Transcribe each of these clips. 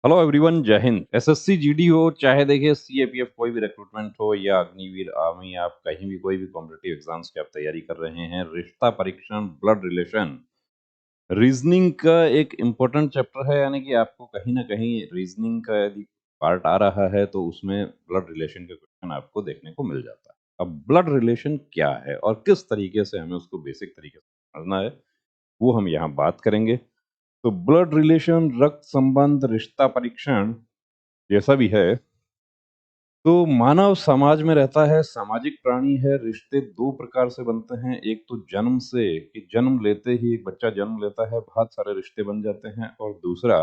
Hello everyone, जय Hind. SSC GD हो, चाहे देखिए सीएपीएफ कोई भी रिक्रूटमेंट हो या अग्निवीर आर्मी, आप कहीं भी कोई भी कॉम्पिटिटिव एग्जाम्स की आप तैयारी कर रहे हैं, रिश्ता परीक्षण, ब्लड रिलेशन, रीजनिंग का एक इम्पोर्टेंट चैप्टर है। यानी कि आपको कहीं ना कहीं रीजनिंग का यदि पार्ट आ रहा है तो उसमें ब्लड रिलेशन के क्वेश्चन आपको देखने को मिल जाता है। अब ब्लड रिलेशन क्या है और किस तरीके से हमें उसको बेसिक तरीके से समझना है, वो हम यहाँ बात करेंगे। तो ब्लड रिलेशन, रक्त संबंध, रिश्ता परीक्षण जैसा भी है, तो मानव समाज में रहता है, सामाजिक प्राणी है। रिश्ते दो प्रकार से बनते हैं। एक तो जन्म से, कि जन्म लेते ही एक बच्चा जन्म लेता है, बहुत सारे रिश्ते बन जाते हैं। और दूसरा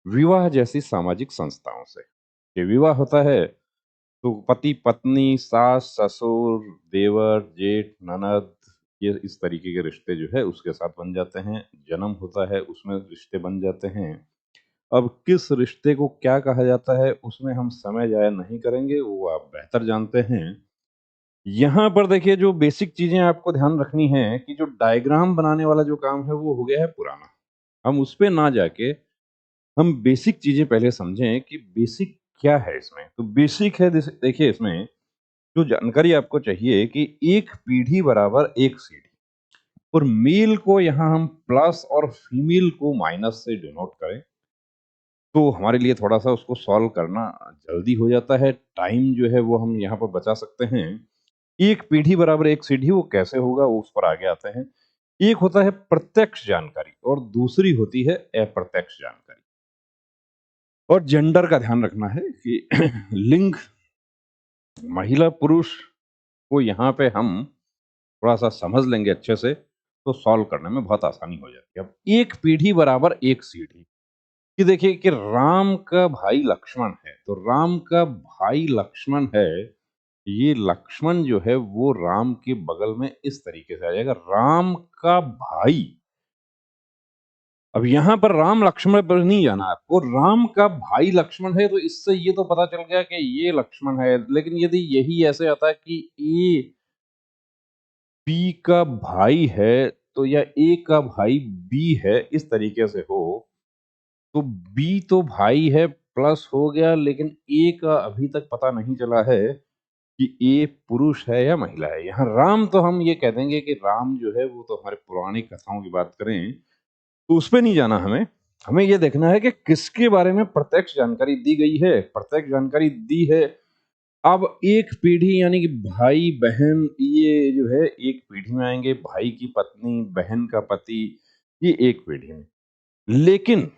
विवाह जैसी सामाजिक संस्थाओं से, कि विवाह होता है तो पति पत्नी, सास ससुर, देवर जेठ ननद, ये इस तरीके के रिश्ते जो है उसके साथ बन जाते हैं। जन्म होता है, उसमें रिश्ते बन जाते हैं। अब किस रिश्ते को क्या कहा जाता है उसमें हम समय जाया नहीं करेंगे, वो आप बेहतर जानते हैं। यहाँ पर देखिए, जो बेसिक चीजें आपको ध्यान रखनी है कि जो डायग्राम बनाने वाला जो काम है वो हो गया है पुराना। हम उस पे ना जाके हम बेसिक चीजें पहले समझें कि बेसिक क्या है इसमें। तो बेसिक है, देखिए इसमें जो जानकारी आपको चाहिए कि एक पीढ़ी बराबर एक सीढ़ी, और मेल को यहाँ हम प्लस और फीमेल को माइनस से डिनोट करें तो हमारे लिए थोड़ा-सा उसको सॉल्व करना जल्दी हो जाता है। टाइम जो है वो हम यहाँ पर बचा सकते हैं। एक पीढ़ी बराबर एक सीढ़ी, वो कैसे होगा वो उस पर आगे आते हैं। एक होता है प्रत्यक्ष जानकारी और दूसरी होती है अप्रत्यक्ष जानकारी। और जेंडर का ध्यान रखना है कि लिंग, महिला पुरुष को यहाँ पे हम थोड़ा-सा समझ लेंगे अच्छे से, तो सॉल्व करने में बहुत आसानी हो जाती है। अब एक पीढ़ी बराबर एक सीढ़ी, कि देखिए कि राम का भाई लक्ष्मण है, तो राम का भाई लक्ष्मण है, ये लक्ष्मण जो है वो राम के बगल में इस तरीके से आ जाएगा, राम का भाई। अब यहाँ पर राम लक्ष्मण पर नहीं जाना आपको, राम का भाई लक्ष्मण है, तो इससे ये तो पता चल गया कि ये लक्ष्मण है। लेकिन यदि यही ऐसे आता है कि ए बी का भाई है, तो या ए का भाई बी है, इस तरीके से हो, तो बी तो भाई है प्लस हो गया, लेकिन ए का अभी तक पता नहीं चला है कि ए पुरुष है या महिला है। यहाँ राम तो हम ये कह देंगे कि राम जो है वो तो हमारे पौराणिक कथाओं की बात करें तो उस पे नहीं जाना हमें। हमें ये देखना है कि किसके बारे में प्रत्यक्ष जानकारी दी गई है। प्रत्यक्ष जानकारी दी है। अब एक पीढ़ी यानी कि भाई बहन, ये जो है एक पीढ़ी में आएंगे। भाई की पत्नी, बहन का पति, ये एक पीढ़ी में। लेकिन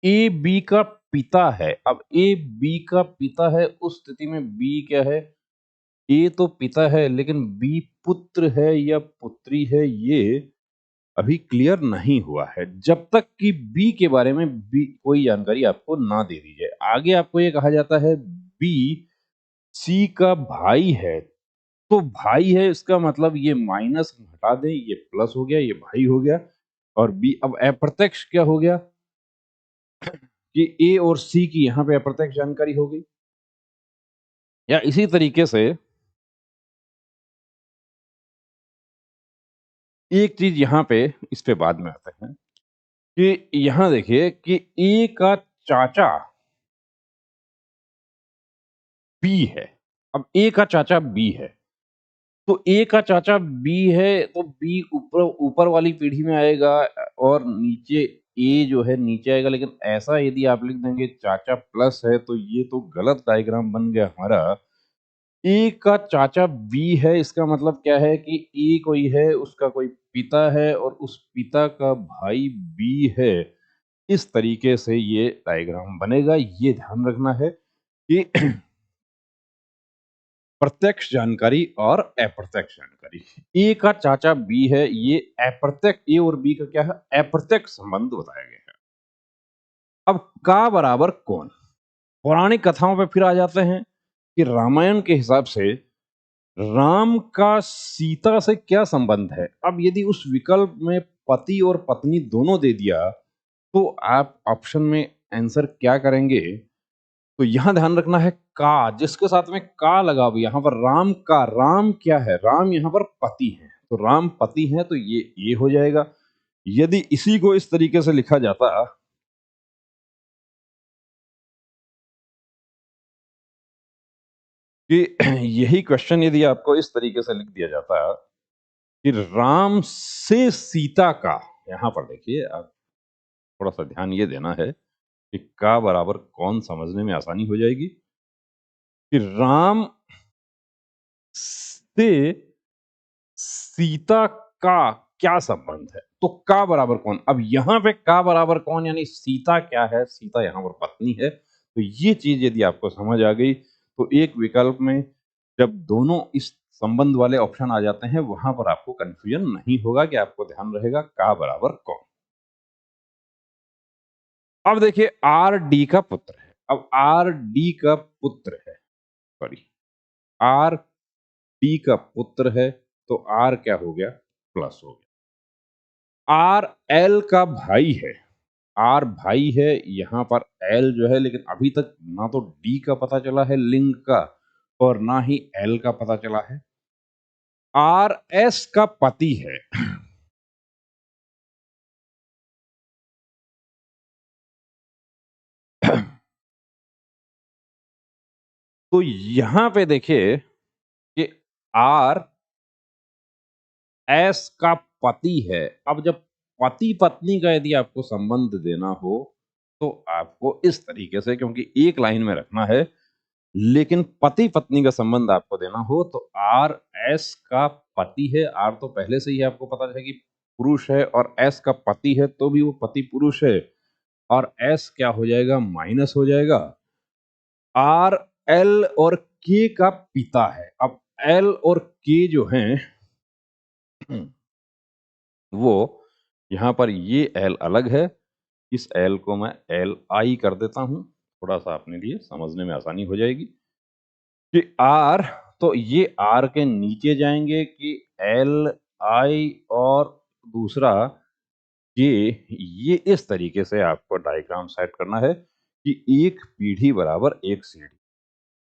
ए बी का पिता है। अब ए बी का पिता है, उस स्थिति में बी क्या है? ए तो पिता है, लेकिन बी पुत्र है या पुत्री है, ये अभी क्लियर नहीं हुआ है, जब तक कि बी के बारे में बी कोई जानकारी आपको ना दे दी जाए। आगे आपको ये कहा जाता है बी सी का भाई है, तो भाई है इसका मतलब ये माइनस हटा दें, ये प्लस हो गया, ये भाई हो गया। और बी, अब अप्रत्यक्ष क्या हो गया कि ए और सी की यहाँ पे अप्रत्यक्ष जानकारी हो गई। या इसी तरीके से एक चीज यहाँ पे, इस पे बाद में आते हैं, कि यहाँ देखिए कि ए का चाचा बी है। अब ए का चाचा बी है, तो ए का चाचा बी है, तो बी ऊपर ऊपर वाली पीढ़ी में आएगा और नीचे ए जो है नीचे आएगा। लेकिन ऐसा यदि आप लिख देंगे चाचा प्लस है, तो ये तो गलत डायग्राम बन गया हमारा। ए का चाचा बी है, इसका मतलब क्या है कि ए कोई है, उसका कोई पिता है और उस पिता का भाई बी है। इस तरीके से ये डायग्राम बनेगा। ये ध्यान रखना है कि प्रत्यक्ष जानकारी और अप्रत्यक्ष जानकारी। ए का चाचा बी है, ये अप्रत्यक्ष, ए और बी का क्या है? अप्रत्यक्ष संबंध बताया गया है। अब का बराबर कौन, पौराणिक कथाओं पे फिर आ जाते हैं कि रामायण के हिसाब से राम का सीता से क्या संबंध है। अब यदि उस विकल्प में पति और पत्नी दोनों दे दिया, तो आप ऑप्शन में आंसर क्या करेंगे? तो यहां ध्यान रखना है का, जिसके साथ में का लगा हुआ, यहां पर राम का, राम क्या है? राम यहां पर पति है, तो राम पति है, तो ये हो जाएगा। यदि इसी को इस तरीके से लिखा जाता कि यही क्वेश्चन यदि आपको इस तरीके से लिख दिया जाता कि राम से सीता का, यहाँ पर देखिए आप थोड़ा-सा ध्यान ये देना है कि का बराबर कौन समझने में आसानी हो जाएगी कि राम से सीता का क्या संबंध है? तो का बराबर कौन? अब यहाँ पे का बराबर कौन यानी सीता क्या है? सीता यहाँ पर पत्नी है। तो ये चीज़ यदि आपको समझ आ गई, तो एक विकल्प में जब दोनों इस संबंध वाले ऑप्शन आ जाते हैं, वहाँ पर आपको कन्फ्यूजन नहीं होगा कि आपको ध्यान रहेगा का बराबर कौन। अब देखिए आर-डी का पुत्र है। अब आर-डी का पुत्र है, सॉरी आर-डी का पुत्र है, तो आर क्या हो गया? प्लस हो गया। आर एल का भाई है, आर भाई है, यहाँ पर एल जो है, लेकिन अभी तक ना तो डी का पता चला है लिंग का और ना ही एल का पता चला है। आर एस का पति है। तो यहाँ पे देखिए कि आर एस का पति है। अब जब पति-पत्नी का यदि आपको संबंध देना हो, तो आपको इस तरीके से, क्योंकि एक लाइन में रखना है, लेकिन पति-पत्नी का संबंध आपको देना हो तो आर एस का पति है। आर तो पहले से ही आपको पता है कि पुरुष है और एस का पति है, तो भी वो पति पुरुष है और एस क्या हो जाएगा? माइनस हो जाएगा। आर एल और के का पिता है। अब एल और के जो हैं वो यहाँ पर ये एल अलग है, इस एल को मैं एल आई कर देता हूँ, थोड़ा-सा अपने लिए समझने में आसानी हो जाएगी कि आर, तो ये आर के नीचे जाएँगे कि एल, आई और दूसरा ये इस तरीके से आपको डायग्राम सेट करना है कि एक पीढ़ी बराबर एक सीढ़ी।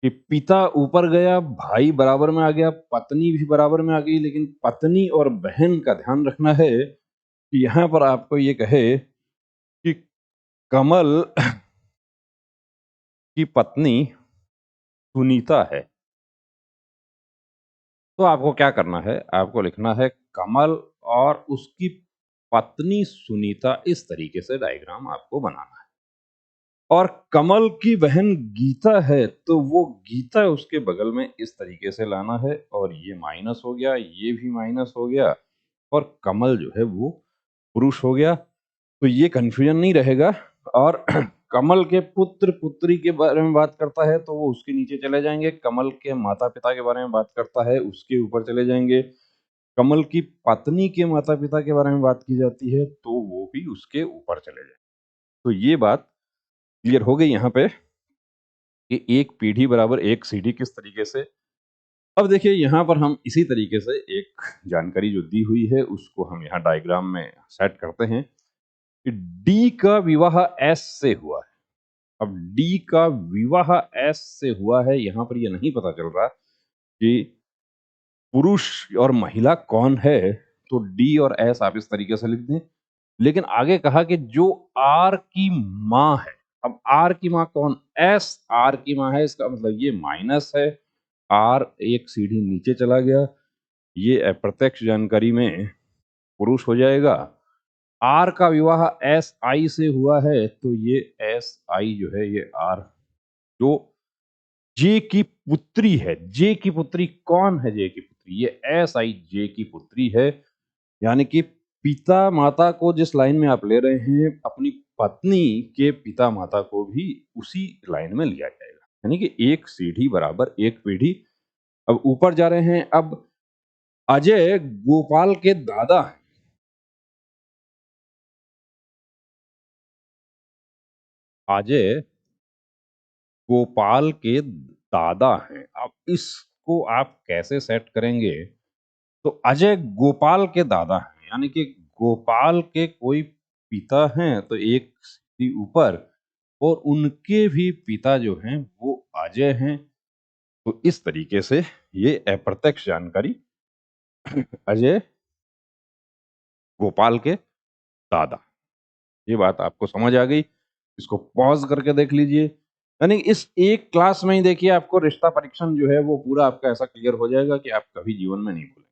कि पिता ऊपर गया, भाई बराबर में आ गया, पत्नी भी बराबर में आ गई, लेकिन पत्नी और बहन का ध्यान रखना है कि यहाँ पर आपको ये कहे कि कमल की पत्नी सुनीता है। तो आपको क्या करना है? आपको लिखना है कमल और उसकी पत्नी सुनीता, इस तरीके से डायग्राम आपको बनाना है। और कमल की बहन गीता है, तो वो गीता उसके बगल में इस तरीके से लाना है और ये माइनस हो गया, ये भी माइनस हो गया और कमल जो है वो पुरुष हो गया। तो ये कन्फ्यूजन नहीं रहेगा और कमल के पुत्र-पुत्री के बारे में बात करता है, तो वो उसके नीचे चले जाएँगे। कमल के माता-पिता के बारे में बात करता है, उसके ऊपर चले जाएँगे। कमल की पत्नी के माता-पिता के बारे में बात की जाती है, तो वो भी उसके ऊपर चले जाएँगे। तो ये बात क्लियर हो गई यहाँ पे कि एक पीढ़ी बराबर एक सीढ़ी किस तरीके से। अब देखिए यहाँ पर हम इसी तरीके से एक जानकारी जो दी हुई है, उसको हम यहाँ डायग्राम में सेट करते हैं कि डी का विवाह एस से हुआ है। अब डी का विवाह एस से हुआ है, यहाँ पर ये नहीं पता चल रहा कि पुरुष और महिला कौन है, तो डी और एस आप इस तरीके से लिख दें। लेकिन आगे कहा कि जो आर की माँ है, अब आर की माँ कौन? एस आर की माँ है, इसका मतलब ये माइनस है, आर एक सीढ़ी नीचे चला गया, ये अप्रत्यक्ष जानकारी में पुरुष हो जाएगा। आर का विवाह एस आई से हुआ है, तो ये एस आई जो है ये आर, जो जे की पुत्री है। जे की पुत्री कौन है? जे की पुत्री ये एस आई जे की पुत्री है, यानी कि पिता माता को जिस लाइन में आप ले रहे हैं, अपनी पत्नी के पिता माता को भी उसी लाइन में लिया जाएगा, यानी कि एक सीढ़ी बराबर एक पीढ़ी। अब ऊपर जा रहे हैं। अब अजय गोपाल के दादा हैं। अजय गोपाल के दादा हैं। अब इसको आप कैसे सेट करेंगे? तो अजय गोपाल के दादा हैं, यानी कि गोपाल के कोई पिता हैं, तो एक सीढ़ी ऊपर, और उनके भी पिता जो हैं वो अजय हैं। तो इस तरीके से ये अप्रत्यक्ष जानकारी अजय गोपाल के दादा, ये बात आपको समझ आ गई। इसको पॉज़ करके देख लीजिए। यानी इस एक क्लास में ही देखिए आपको रिश्ता परीक्षण जो है वो पूरा आपका ऐसा क्लियर हो जाएगा कि आप कभी जीवन में नहीं भूलेंगे।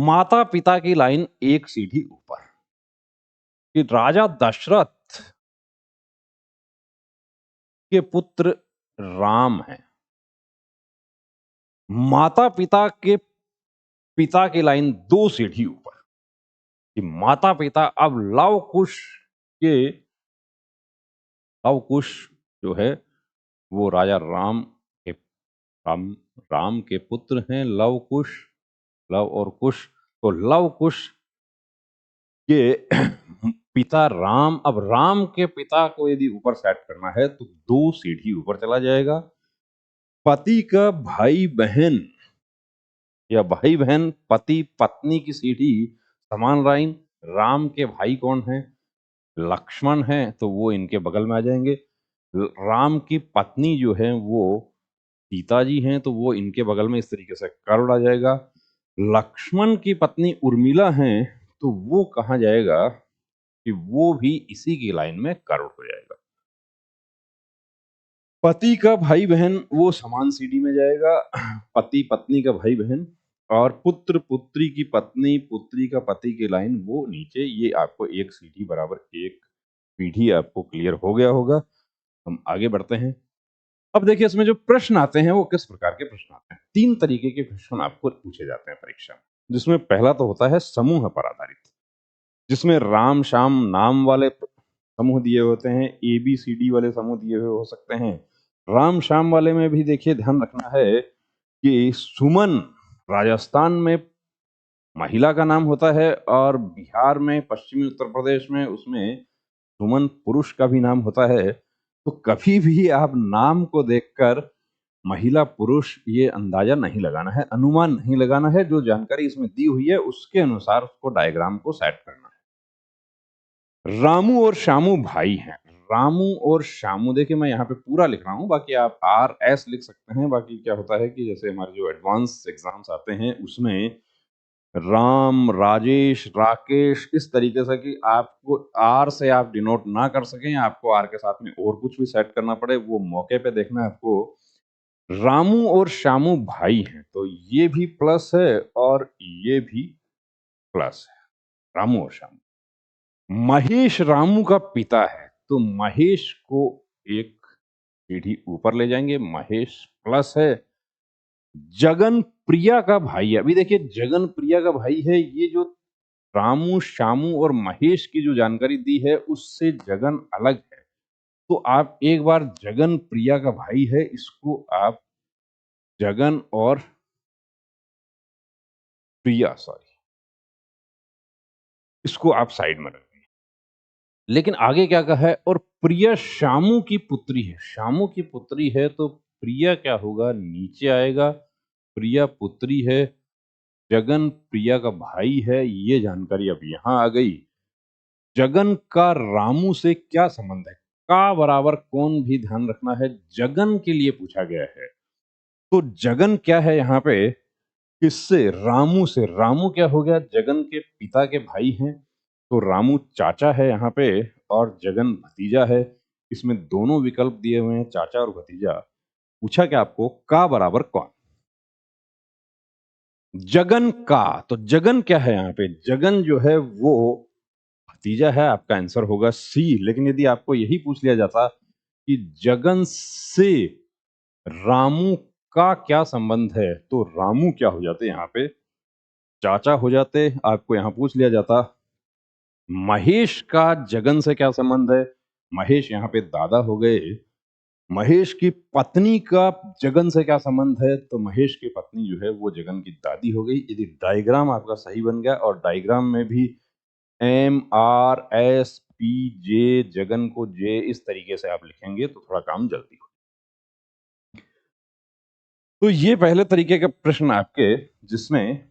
माता-पिता की लाइन एक सीढ़ी ऊपर, कि राजा दशरथ के पुत्र राम हैं। माता-पिता के पिता की लाइन 2 सीढ़ी ऊपर, कि माता-पिता अब के लव-कुश जो है वो राजा के राम राम के पुत्र हैं लव-कुश, लव और कुश। तो लव-कुश के पिता राम, अब राम के पिता को यदि ऊपर सेट करना है तो 2 सीढ़ी ऊपर चला जाएगा। पति का भाई-बहन या भाई-बहन, पति-पत्नी की सीढ़ी समान लाइन, राम के भाई कौन हैं? लक्ष्मण हैं, तो वो इनके बगल में आ जाएँगे। राम की पत्नी जो है वो सीता जी हैं, तो वो इनके बगल में इस तरीके से कर्व्ड आ जाएगा। लक्ष्मण की पत्नी उर्मिला हैं, तो वो कहाँ जाएगा कि वो भी इसी की लाइन में कर्व्ड हो जाएगा। पति का भाई-बहन वो समान सीढ़ी में जाएगा, पति-पत्नी का भाई-बहन, और पुत्र-पुत्री की पत्नी, पुत्री का पति की लाइन वो नीचे, ये आपको एक सीढ़ी बराबर एक पीढ़ी आपको क्लियर हो गया होगा। हम आगे बढ़ते हैं। अब देखिए इसमें जो प्रश्न आते हैं वो किस प्रकार के प्रश्न आते हैं। 3 तरीके के क्वेश्चन आपको पूछे जाते हैं परीक्षा में, जिसमें पहला तो होता है समूह पर आधारित, जिसमें राम-श्याम नाम वाले समूह दिए होते हैं, ए-बी-सी-डी वाले समूह दिए हुए हो सकते हैं। राम-श्याम वाले में भी देखिए ध्यान रखना है कि सुमन राजस्थान में महिला का नाम होता है, और बिहार में, पश्चिमी उत्तर प्रदेश में उसमें सुमन पुरुष का भी नाम होता है। तो कभी भी आप नाम को देखकर महिला पुरुष ये अंदाजा नहीं लगाना है, अनुमान नहीं लगाना है। जो जानकारी इसमें दी हुई है उसके अनुसार उसको डायग्राम को सेट करना है। रामू और श्यामू भाई हैं। रामू और श्यामू, देखिए मैं यहाँ पे पूरा लिख रहा हूँ, बाकी आप आर एस लिख सकते हैं। बाकी क्या होता है कि जैसे हमारे जो एडवांस एग्जाम्स आते हैं उसमें राम, राजेश, राकेश, इस तरीके से कि आपको आर से आप डिनोट ना कर सकें, आपको आर के साथ में और कुछ भी सेट करना पड़े, वो मौके पे देखना है आपको। रामू और श्यामू भाई हैं, तो ये भी प्लस है और ये भी प्लस है, रामू और श्यामू। महेश रामू का पिता है, तो महेश को एक सीढ़ी ऊपर ले जाएंगे, महेश प्लस है। जगन प्रिया का भाई है। अभी देखिए जगन प्रिया का भाई है, ये जो रामू, श्यामू और महेश की जो जानकारी दी है उससे जगन अलग है। तो आप एक बार जगन प्रिया का भाई है, इसको आप जगन और प्रिया, सॉरी, इसको आप साइड में रखें। लेकिन आगे क्या कहा है, और प्रिया श्यामू की पुत्री है। श्यामू की पुत्री है तो प्रिया क्या होगा, नीचे आएगा। प्रिया पुत्री है, जगन प्रिया का भाई है, ये जानकारी अब यहां आ गई। जगन का रामू से क्या संबंध है? का बराबर कौन भी ध्यान रखना है, जगन के लिए पूछा गया है। तो जगन क्या है यहाँ पे, किससे? रामू से। रामू क्या हो गया, जगन के पिता के भाई हैं, तो रामू चाचा है यहाँ पे और जगन भतीजा है। इसमें दोनों विकल्प दिए हुए हैं, चाचा और भतीजा। पूछा क्या आपको, का बराबर कौन? जगन का, तो जगन क्या है यहाँ पे, जगन जो है वो भतीजा है, आपका आंसर होगा सी। लेकिन यदि आपको यही पूछ लिया जाता कि जगन से रामू का क्या संबंध है, तो रामू क्या हो जाते यहाँ पे, चाचा हो जाते। आपको यहाँ पूछ लिया जाता महेश का जगन से क्या संबंध है, महेश यहाँ पे दादा हो गए। महेश की पत्नी का जगन से क्या संबंध है, तो महेश की पत्नी जो है वो जगन की दादी हो गई। यदि डायग्राम आपका सही बन गया, और डायग्राम में भी M R S P J, Jagan को जे, इस तरीके से आप लिखेंगे तो थोड़ा काम जल्दी हो। तो ये पहले तरीके के प्रश्न आपके, जिसमें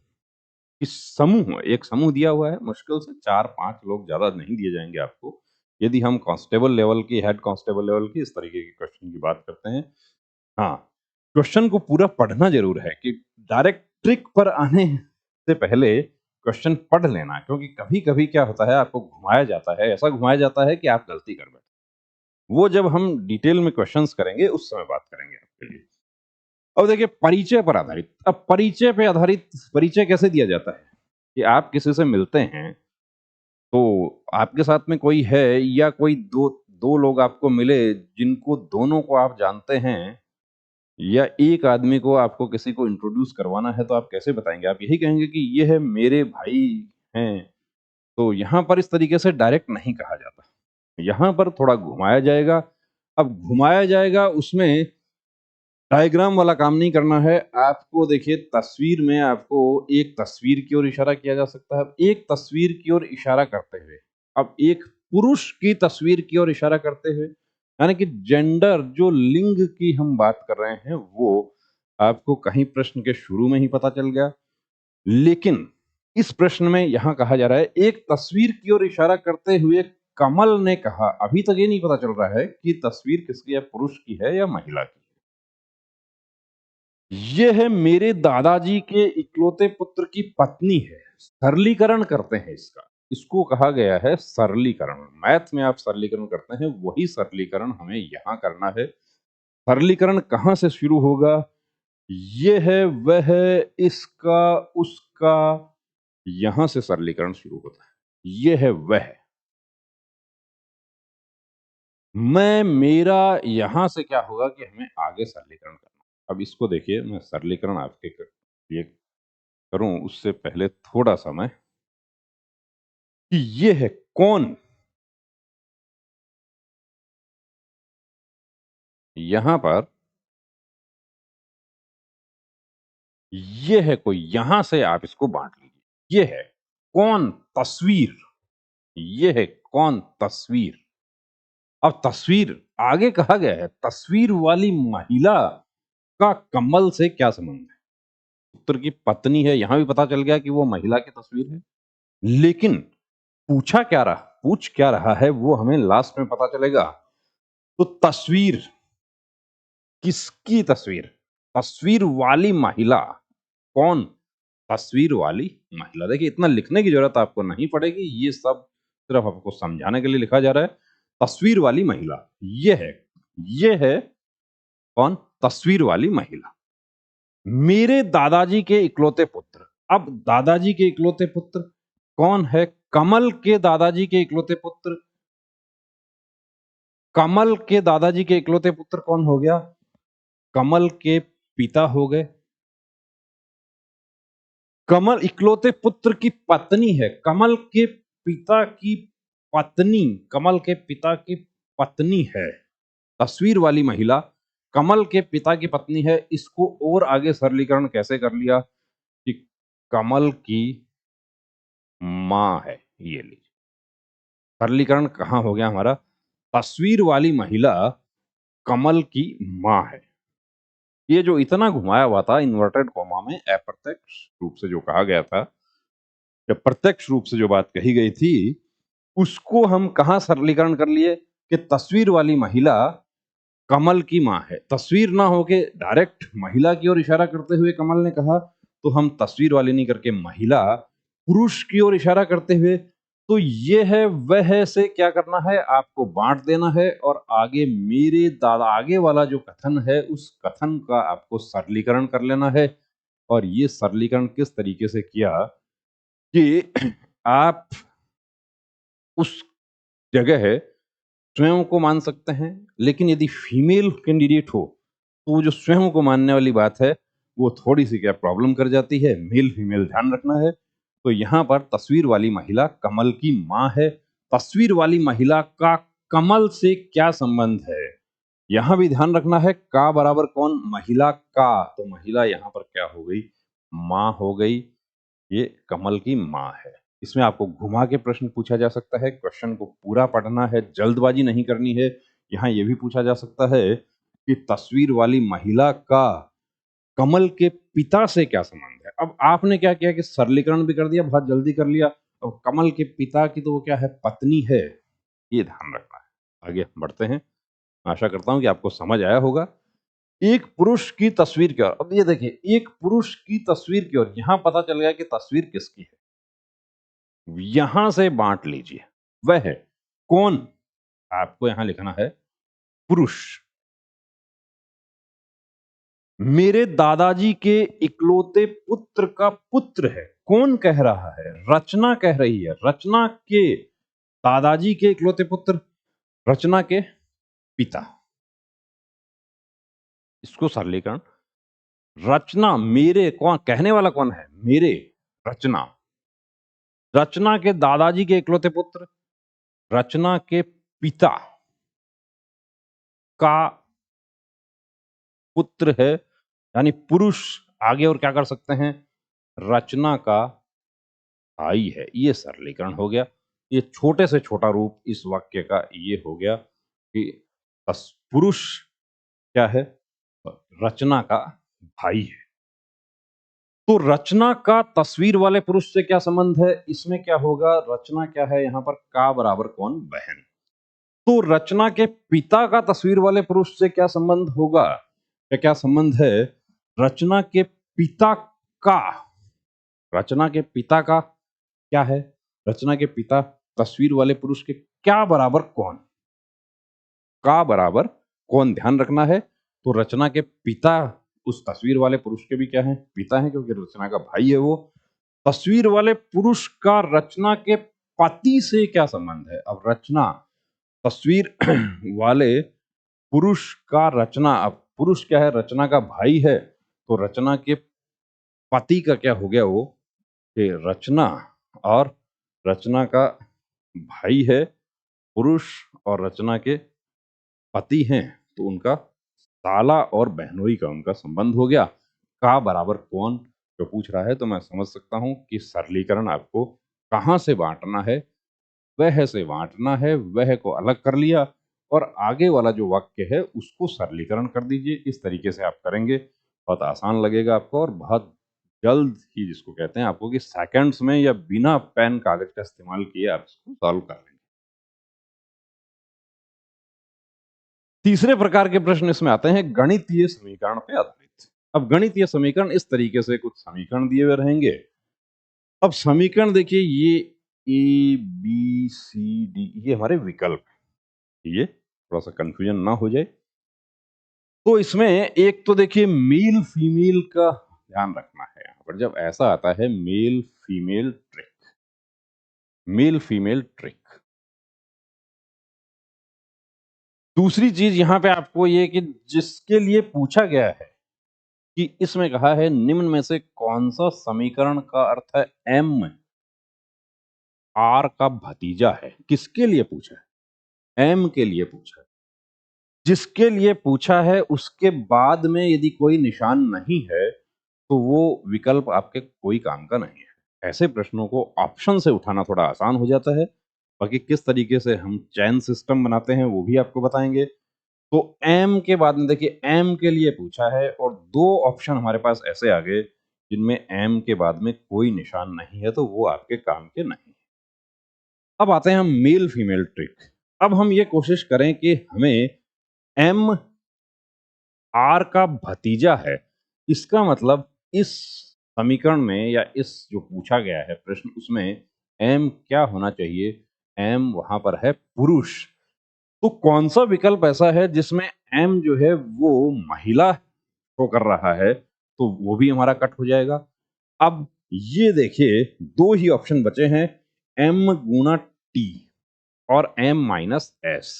कि समूह, एक समूह दिया हुआ है, मुश्किल से 4-5 लोग, ज्यादा नहीं दिए जाएंगे आपको। यदि हम कांस्टेबल लेवल की, हेड कांस्टेबल लेवल की, इस तरीके के क्वेश्चन की बात करते हैं। हाँ, क्वेश्चन को पूरा पढ़ना जरूर है, कि डायरेक्ट ट्रिक पर आने से पहले क्वेश्चन पढ़ लेना, क्योंकि कभी-कभी क्या होता है आपको घुमाया जाता है, ऐसा घुमाया जाता है कि आप गलती कर बैठे। वो जब हम डिटेल में क्वेश्चन्स करेंगे उस समय बात करेंगे आपके लिए। अब देखिए परिचय पर आधारित, अब परिचय पे आधारित परिचय कैसे दिया जाता है? कि आप किसी से मिलते हैं, तो आपके साथ में कोई है या कोई 2 लोग आपको मिले जिनको दोनों को आप जानते हैं या एक आदमी को आपको किसी को इंट्रोड्यूस करवाना है, तो आप कैसे बताएँगे? आप यही कहेंगे कि ये है मेरे भाई हैं, तो यहाँ पर इस तरीके से डायरेक्ट नहीं कहा जाता। यहाँ पर थोड़ा घुमाया जाएगा। अब घुमाया जाएगा उसमें डायग्राम वाला काम नहीं करना है। आपको देखिए तस्वीर में आपको एक तस्वीर की ओर इशारा किया जा सकता है। एक तस्वीर की ओर इशारा करते हुए, अब एक पुरुष की तस्वीर की ओर इशारा करते हुए, यानी कि जेंडर जो लिंग की हम बात कर रहे हैं, वो आपको कहीं प्रश्न के शुरू में ही पता चल गया। लेकिन इस प्रश्न में यहाँ कहा जा रहा है, एक तस्वीर की ओर इशारा करते हुए कमल ने कहा, अभी तक ये नहीं पता चल रहा है कि तस्वीर किसकी है, पुरुष की है या महिला की। ये है मेरे दादाजी के इकलौते पुत्र की पत्नी है। सरलीकरण करते हैं इसका। इसको कहा गया है सरलीकरण। मैथ में आप सरलीकरण करते हैं, वही सरलीकरण हमें यहाँ करना है। सरलीकरण कहाँ से शुरू होगा? ये है, वह है, इसका, उसका, यहाँ से सरलीकरण शुरू होता है। ये है वह। मैं, मेरा, यहाँ से क्या होगा कि हमें आगे सरलीकरण करना। अब इसको देखिए, मैं सरलीकरण आपके लिए करूँ उससे पहले थोड़ा-सा मैं कि ये है कौन? यहाँ पर ये है कोई, यहाँ से आप इसको बाँट लीजिए। ये है कौन? तस्वीर। ये है कौन? तस्वीर। अब तस्वीर आगे कहा गया है, तस्वीर वाली महिला का कमल से क्या संबंध है? पुत्र की पत्नी है, यहाँ भी पता चल गया कि वो महिला की तस्वीर है। लेकिन पूछा क्या रहा, पूछ क्या रहा है वो हमें लास्ट में पता चलेगा। तो तस्वीर, किसकी तस्वीर? तस्वीर वाली महिला, कौन? तस्वीर वाली महिला। देखिए इतना लिखने की ज़रूरत आपको नहीं पड़ेगी, ये सब सिर्फ़ आपको समझाने के लिए लिखा जा रहा है। तस्वीर वाली महिला, ये है कौन? तस्वीर वाली महिला। मेरे दादाजी के इकलौते पुत्र। अब दादाजी के इकलौते पुत्र कौन है? कमल के दादाजी के इकलौते पुत्र, कमल के दादाजी के इकलौते पुत्र कौन हो गया? कमल के पिता हो गए। कमल इकलौते पुत्र की पत्नी है। कमल के पिता की पत्नी, कमल के पिता की पत्नी है। तस्वीर वाली महिला कमल के पिता की पत्नी है। इसको और आगे सरलीकरण कैसे कर लिया कि कमल की माँ है। ये लीजिए। सरलीकरण कहाँ हो गया हमारा? तस्वीर वाली महिला कमल की माँ है। ये जो इतना घुमाया हुआ था इन्वर्टेड कॉमा में अप्रत्यक्ष रूप से जो कहा गया था, या प्रत्यक्ष रूप से जो बात कही गई थी, उसको हम कहाँ सरलीकरण कर लिए कि तस्वीर वाली महिला कमल की माँ है। तस्वीर ना होके डायरेक्ट महिला की ओर इशारा करते हुए कमल ने कहा, तो हम तस्वीर वाली नहीं करके महिला, पुरुष की ओर इशारा करते हुए, तो ये है वह है से क्या करना है, आपको बाँट देना है और आगे मेरे दादा, आगे वाला जो कथन है, उस कथन का आपको सरलीकरण कर लेना है। और ये सरलीकरण किस तरीके से किया कि आप उस जगह स्वयं को मान सकते हैं, लेकिन यदि फीमेल कैंडिडेट हो, तो वो जो स्वयं को मानने वाली बात है, वो थोड़ी-सी क्या प्रॉब्लम कर जाती है, मेल-फीमेल ध्यान रखना है। तो यहाँ पर तस्वीर वाली महिला कमल की माँ है। तस्वीर वाली महिला का कमल से क्या संबंध है? यहाँ भी ध्यान रखना है, का बराबर कौन? महिला का, तो महिला यहाँ पर क्या हो गई? माँ हो गई। ये कमल की माँ है। इसमें आपको घुमा के प्रश्न पूछा जा सकता है, क्वेश्चन को पूरा पढ़ना है, जल्दबाजी नहीं करनी है। यहाँ ये भी पूछा जा सकता है कि तस्वीर वाली महिला का कमल के पिता से क्या संबंध है? अब आपने क्या किया कि सरलीकरण भी कर दिया, बहुत जल्दी कर लिया। अब कमल के पिता की तो वो क्या है? पत्नी है। ये ध्यान रखना है। आगे बढ़ते हैं। आशा करता हूँ कि आपको समझ आया होगा। एक पुरुष की तस्वीर की ओर, अब ये देखिए, एक पुरुष की तस्वीर की ओर, यहाँ पता चल गया कि तस्वीर किसकी है। यहां से बांट लीजिए। वह कौन, आपको यहां लिखना है पुरुष, मेरे दादाजी के इकलौते पुत्र का पुत्र है। कौन कह रहा है? रचना कह रही है। रचना के दादाजी के इकलौते पुत्र, रचना के पिता। इसको सरलीकरण, रचना मेरे, कौन कहने वाला कौन है? मेरे रचना, रचना के दादाजी के इकलौते पुत्र, रचना के पिता का पुत्र है, यानी पुरुष। आगे और क्या कर सकते हैं? रचना का भाई है। ये सरलीकरण हो गया। ये छोटे से छोटा रूप इस वाक्य का ये हो गया कि पुरुष क्या है? रचना का भाई है। तो रचना का तस्वीर वाले पुरुष से क्या संबंध है? इसमें क्या होगा? रचना क्या है यहां पर? का बराबर कौन? बहन। तो रचना के पिता का तस्वीर वाले पुरुष से क्या संबंध होगा? क्या क्या संबंध है? रचना के पिता का, रचना के पिता का क्या है? रचना के पिता तस्वीर वाले पुरुष के क्या बराबर कौन? का बराबर कौन, ध्यान रखना है। तो रचना के पिता उस तस्वीर वाले पुरुष के भी क्या है? पिता है, क्योंकि रचना का भाई है वो। तस्वीर वाले पुरुष का रचना के पति से क्या संबंध है? अब रचना तस्वीर वाले पुरुष का रचना, अब पुरुष क्या है? रचना का भाई है। तो रचना के पति का क्या हो गया वो? कि रचना और रचना का भाई है पुरुष, और रचना के पति हैं, तो उनका साला और बहनोई का उनका संबंध हो गया। का बराबर कौन जो पूछ रहा है, तो मैं समझ सकता हूं कि सरलीकरण आपको कहां से बांटना है, वह से बांटना है। वह को अलग कर लिया और आगे वाला जो वाक्य है उसको सरलीकरण कर दीजिए। इस तरीके से आप करेंगे, बहुत आसान लगेगा आपको, और बहुत जल्द ही, जिसको कहते हैं आपको कि सेकंड्स में या बिना पेन कागज का इस्तेमाल किए आप इसको सॉल्व कर लेंगे। तीसरे प्रकार के प्रश्न इसमें आते हैं गणितीय समीकरण पे आधारित। अब गणितीय समीकरण इस तरीके से, कुछ समीकरण दिए हुए रहेंगे। अब समीकरण देखिए, ये ए बी सी डी, ये हमारे विकल्प हैं। ये थोड़ा सा कंफ्यूजन ना हो जाए, तो इसमें एक तो देखिए मेल फीमेल का ध्यान रखना है। यहां पर जब ऐसा आता है male female trick, male female trick. दूसरी चीज यहां पे आपको ये कि जिसके लिए पूछा गया है कि इसमें कहा है निम्न में से कौन सा समीकरण का अर्थ है एम आर का भतीजा है, किसके लिए पूछा है? एम के लिए पूछा है। जिसके लिए पूछा है उसके बाद में यदि कोई निशान नहीं है तो वो विकल्प आपके कोई काम का नहीं है। ऐसे प्रश्नों को ऑप्शन से उठाना थोड़ा आसान हो जाता है। बाकी किस तरीके से हम चैन सिस्टम बनाते हैं वो भी आपको बताएंगे। तो एम के बाद में देखिए एम के लिए पूछा है और दो ऑप्शन हमारे पास ऐसे आ गए जिनमें एम के बाद में कोई निशान नहीं है, तो वो आपके काम के नहीं। अब आते हैं हम मेल फीमेल ट्रिक। अब हम ये कोशिश करें कि हमें एम आर का भतीजा है, इसका मतलब इस समीकरण में या इस जो पूछा गया है प्रश्न, उसमें एम क्या होना चाहिए? एम वहां पर है पुरुष। तो कौन सा विकल्प ऐसा है जिसमें एम जो है वो महिला शो कर रहा है, तो वो भी हमारा कट हो जाएगा। अब ये देखिए दो ही ऑप्शन बचे हैं, एम गुना टी और एम माइनस एस।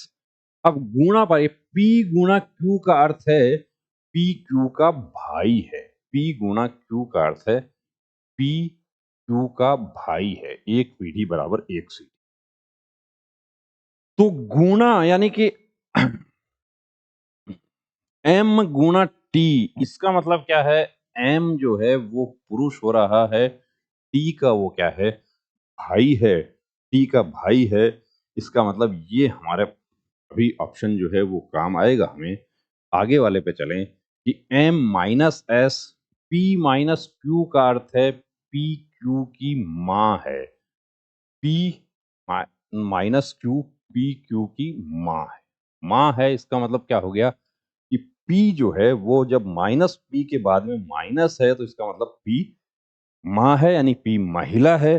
अब गुणा पर पी गुणा क्यू का अर्थ है पी क्यू का भाई है। पी गुणा क्यू का अर्थ है पी क्यू का भाई है। एक पीढ़ी बराबर एक सी। तो गुणा यानी कि एम गुणा टी, इसका मतलब क्या है? एम जो है वो पुरुष हो रहा है, टी का वो क्या है? भाई है। टी का भाई है। इसका मतलब ये हमारे अभी ऑप्शन जो है वो काम आएगा हमें। आगे वाले पे चलें कि M minus S, P minus Q का अर्थ है पी क्यू की माँ है। P minus Q P Q की माँ है। माँ है इसका मतलब क्या हो गया कि पी जो है वो जब माइनस पी के बाद में माइनस है, तो इसका मतलब पी माँ है, यानी पी महिला है।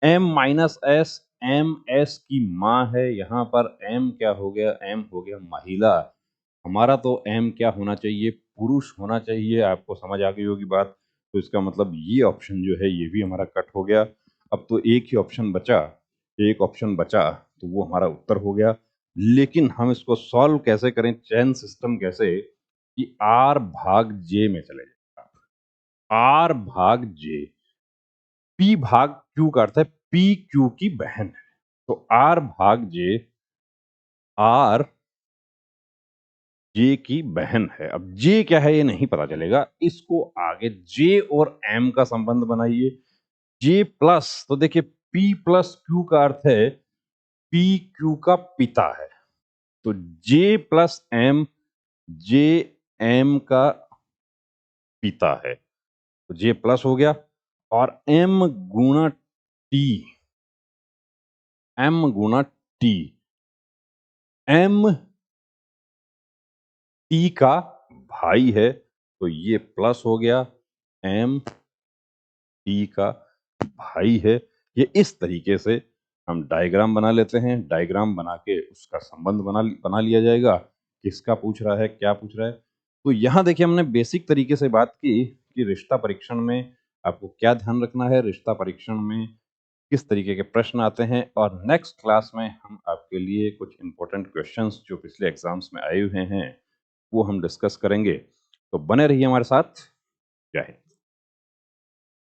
m minus S, m s की माँ है, यहाँ पर m क्या हो गया? m हो गया महिला। हमारा तो m क्या होना चाहिए? पुरुष होना चाहिए। आपको समझ आ गई होगी बात। तो इसका मतलब ये ऑप्शन जो है ये भी हमारा कट हो गया। अब तो एक ही ऑप्शन बचा, एक ऑप्शन बचा, तो वो हमारा उत्तर हो गया। लेकिन हम इसको सॉल्व कैसे करें, चेन सिस्टम कैसे, कि R भाग J में चले जाए। R भाग J, P भाग Q का अर्थ है P Q की बहन है। तो R भाग J, R J की बहन है। अब J क्या है ये नहीं पता चलेगा, इसको आगे J और M का संबंध बनाइए। J प्लस, तो देखिए P प्लस Q का अर्थ है P Q का पिता है। तो J plus M, J M का पिता है। तो J प्लस हो गया, और M गुणा T, M गुणा T, M T का भाई है, तो ये प्लस हो गया, M T का भाई है। ये इस तरीके से हम डायग्राम बना लेते हैं। डायग्राम बना के उसका संबंध बना लिया जाएगा। किसका पूछ रहा है, क्या पूछ रहा है। तो यहाँ देखिए हमने बेसिक तरीके से बात की कि रिश्ता परीक्षण में आपको क्या ध्यान रखना है, रिश्ता परीक्षण में किस तरीके के प्रश्न आते हैं, और नेक्स्ट क्लास में हम आपके लिए कुछ इंपॉर्टेंट क्वेश्चंस जो पिछले एग्जाम्स में आए हुए हैं वो हम डिस्कस करेंगे। तो बने रहिए हमारे साथ। जय हिंद।